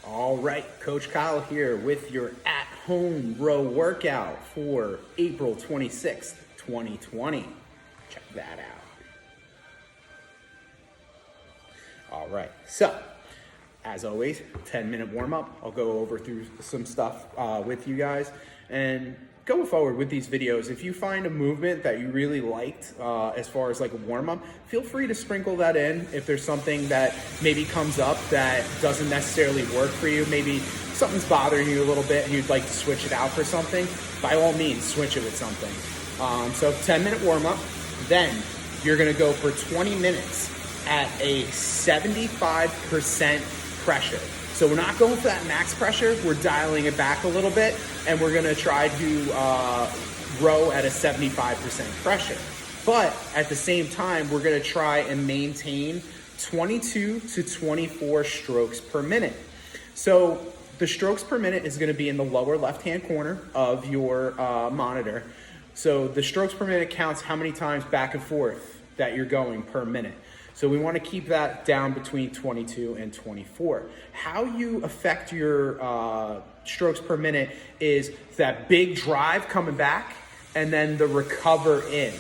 All right, Coach Kyle here with your At Home Row workout for April 26th, 2020. Check that out. All right, so as always, 10-minute warm-up. I'll go over through some stuff with you guys. And going forward with these videos, if you find a movement that you really liked as far as like a warm-up, feel free to sprinkle that in. If there's something that maybe comes up that doesn't necessarily work for you, maybe something's bothering you a little bit and you'd like to switch it out for something, by all means, switch it with something. So 10-minute warm-up, then you're gonna go for 20 minutes at a 75% pressure. So we're not going for that max pressure, we're dialing it back a little bit, and we're gonna try to row at a 75% pressure. But at the same time, we're gonna try and maintain 22 to 24 strokes per minute. So the strokes per minute is gonna be in the lower left-hand corner of your monitor. So the strokes per minute counts how many times back and forth that you're going per minute. So we want to keep that down between 22 and 24. How you affect your strokes per minute is that big drive coming back and then the recover in.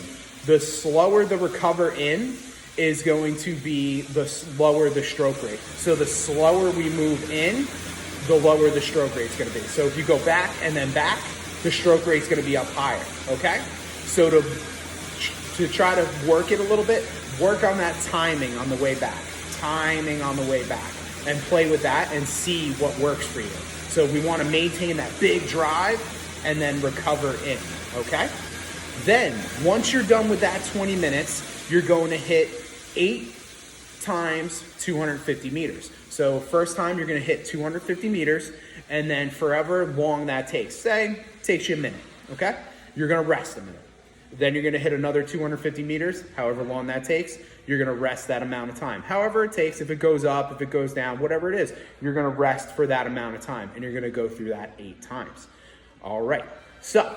The slower the recover in is going to be the slower the stroke rate. So the slower we move in, the lower the stroke rate is going to be. So if you go back and then back, the stroke rate is going to be up higher, okay? So to try to work it a little bit, work on that timing on the way back, and play with that and see what works for you. So we want to maintain that big drive and then recover in, okay? Then, once you're done with that 20 minutes, you're going to hit 8 times 250 meters. So first time you're going to hit 250 meters, and then forever long that takes. Say, it takes you a minute, okay? You're going to rest a minute. Then you're gonna hit another 250 meters, however long that takes. You're gonna rest that amount of time. However it takes, if it goes up, if it goes down, whatever it is, you're gonna rest for that amount of time, and you're gonna go through that 8 times. All right, so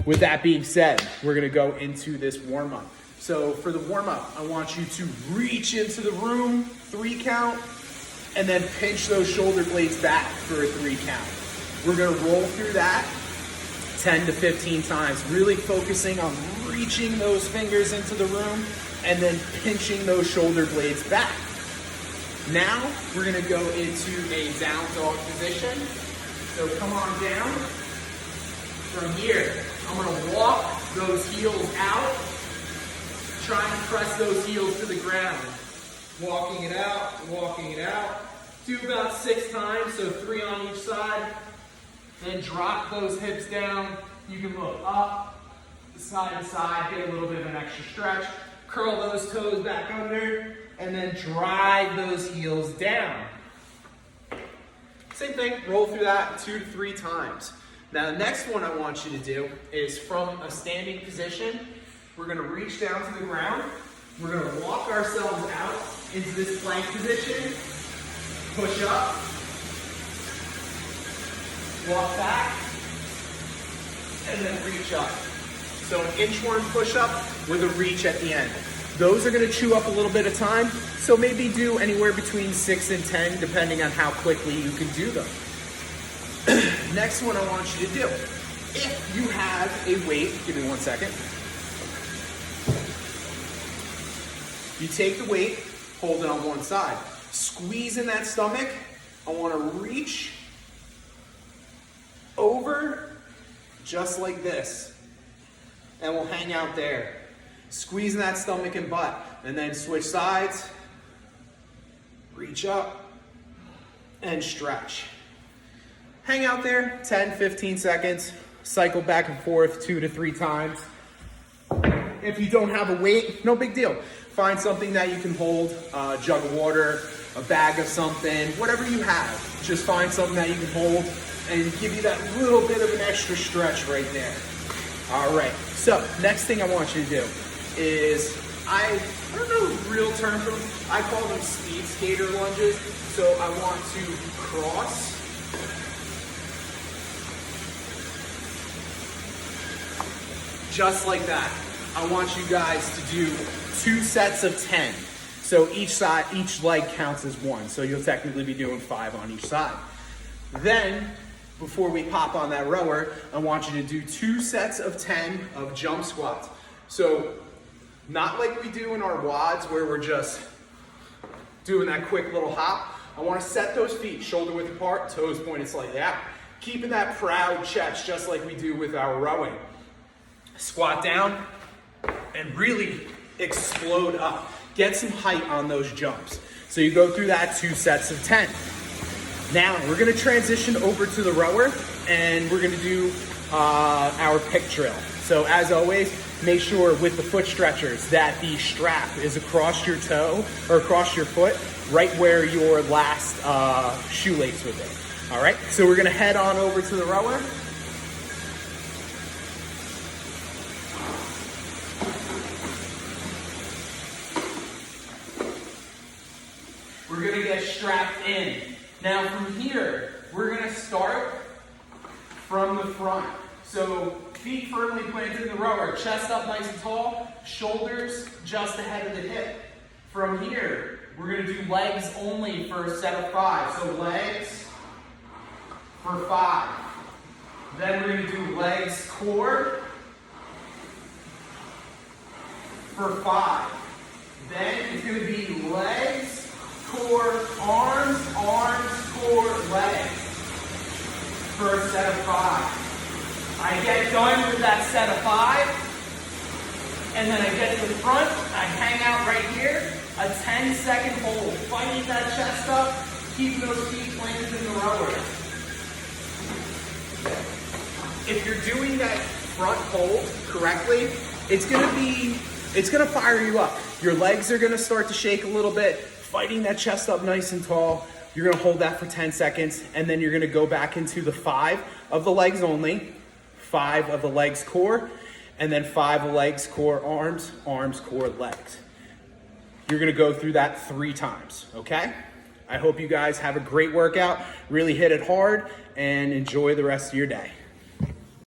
with that being said, we're gonna go into this warm-up. So for the warm-up, I want you to reach into the room, 3 count, and then pinch those shoulder blades back for a 3 count. We're gonna roll through that 10 to 15 times, really focusing on reaching those fingers into the room and then pinching those shoulder blades back. Now, we're gonna go into a down dog position. So come on down. From here, I'm gonna walk those heels out, try and press those heels to the ground. Walking it out, walking it out. Do about 6 times, so 3 on each side. Then drop those hips down. You can look up, side to side, get a little bit of an extra stretch. Curl those toes back under, and then drive those heels down. Same thing, roll through that 2 to 3 times. Now the next one I want you to do is from a standing position, we're gonna reach down to the ground. We're gonna walk ourselves out into this plank position, push up, walk back, and then reach up. So an inchworm push-up with a reach at the end. Those are gonna chew up a little bit of time, so maybe do anywhere between 6 and 10, depending on how quickly you can do them. Next one I want you to do, if you have a weight, give me 1 second. You take the weight, hold it on one side. Squeeze in that stomach. I wanna reach over just like this, and we'll hang out there, squeezing that stomach and butt, and then switch sides, reach up and stretch. Hang out there 10-15 seconds, cycle back and forth 2 to 3 times. If you don't have a weight, no big deal, find something that you can hold, a jug of water, a bag of something, whatever you have, just find something that you can hold and give you that little bit of an extra stretch right there. All right, so next thing I want you to do is, I don't know the real term for them, I call them speed skater lunges. So I want to cross, just like that. I want you guys to do 2 sets of 10. So each leg counts as 1. So you'll technically be doing 5 on each side. Then, before we pop on that rower, I want you to do 2 sets of 10 of jump squats. So not like we do in our WODs where we're just doing that quick little hop. I want to set those feet shoulder width apart, toes pointed slightly out. Keeping that proud chest just like we do with our rowing. Squat down and really explode up. Get some height on those jumps. So you go through that 2 sets of 10. Now we're gonna transition over to the rower and we're gonna do our pick drill. So as always, make sure with the foot stretchers that the strap is across your toe or across your foot, right where your last shoelace would be. All right, so we're gonna head on over to the rower. We're gonna get strapped in. Now from here, we're gonna start from the front. So feet firmly planted in the rower, chest up nice and tall, shoulders just ahead of the hip. From here, we're gonna do legs only for a set of 5. So legs for 5. Then we're gonna do legs core for 5. Then it's gonna be legs, core, arms, core, legs for a set of 5. I get done with that set of 5, and then I get to the front, I hang out right here, a 10-second hold, fighting that chest up, keeping those feet planted in the rower. If you're doing that front hold correctly, it's gonna fire you up. Your legs are gonna start to shake a little bit, fighting that chest up nice and tall. You're gonna hold that for 10 seconds, and then you're gonna go back into the 5 of the legs only, 5 of the legs core, and then 5 of legs core arms, core legs. You're gonna go through that 3 times, okay? I hope you guys have a great workout, really hit it hard, and enjoy the rest of your day.